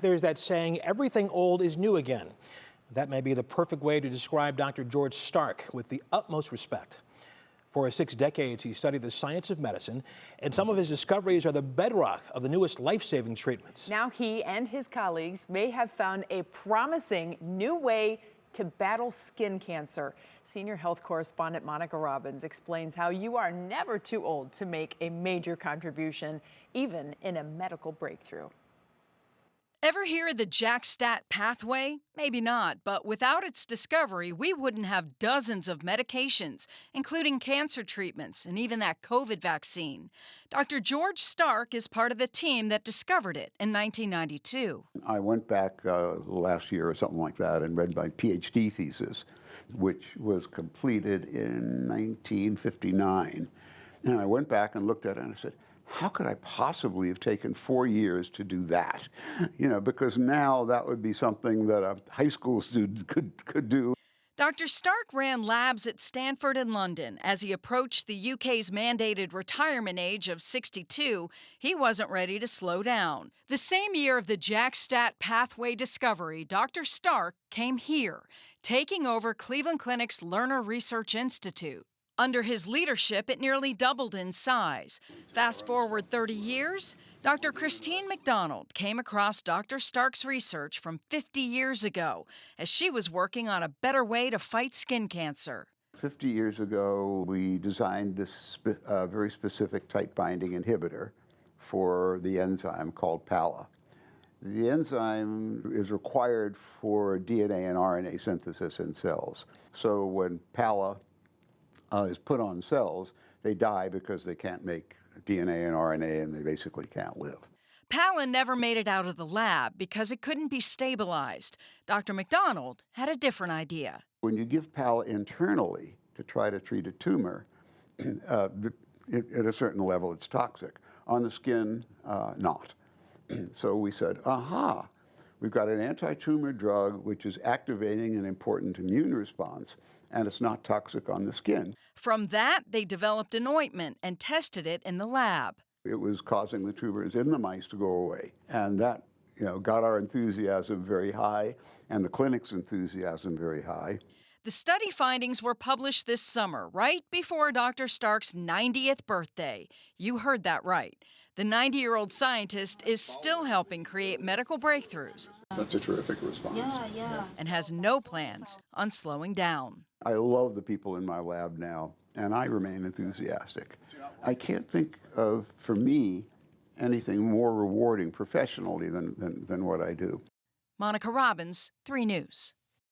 There's that saying, everything old is new again. That may be the perfect way to describe Dr. George Stark with the utmost respect. For 6 decades, he studied the science of medicine, and some of his discoveries are the bedrock of the newest life-saving treatments. Now he and his colleagues may have found a promising new way to battle skin cancer. Senior health correspondent Monica Robbins explains how you are never too old to make a major contribution, even in a medical breakthrough. Ever hear the JAK-STAT pathway? Maybe not, but without its discovery, we wouldn't have dozens of medications, including cancer treatments and even that COVID vaccine. Dr. George Stark is part of the team that discovered it in 1992. I went back last year or something like that and read my PhD thesis, which was completed in 1959. And I went back and looked at it and I said, how could I possibly have taken 4 years to do that? You know, because now that would be something that a high school student could do. Dr. Stark ran labs at Stanford and London. As he approached the UK's mandated retirement age of 62, he wasn't ready to slow down. The same year of the JAK-STAT pathway discovery, Dr. Stark came here, taking over Cleveland Clinic's Lerner Research Institute. Under his leadership, it nearly doubled in size. Fast forward 30 years, Dr. Christine McDonald came across Dr. Stark's research from 50 years ago as she was working on a better way to fight skin cancer. 50 years ago, we designed this very specific tight binding inhibitor for the enzyme called PALA. The enzyme is required for DNA and RNA synthesis in cells. So when PALA is put on cells, they die because they can't make DNA and RNA and they basically can't live. PALA never made it out of the lab because it couldn't be stabilized. Dr. McDonald had a different idea. When you give PALA internally to try to treat a tumor, at a certain level it's toxic. On the skin, not. So we said, aha, we've got an anti-tumor drug which is activating an important immune response, and it's not toxic on the skin. From that, they developed an ointment and tested it in the lab. It was causing the tumors in the mice to go away, and that got our enthusiasm very high, and the clinic's enthusiasm very high. The study findings were published this summer, right before Dr. Stark's 90th birthday. You heard that right. The 90-year-old scientist is still helping create medical breakthroughs. That's a terrific response. Yeah. And has no plans on slowing down. I love the people in my lab now, and I remain enthusiastic. I can't think of, for me, anything more rewarding professionally than what I do. Monica Robbins, 3 News.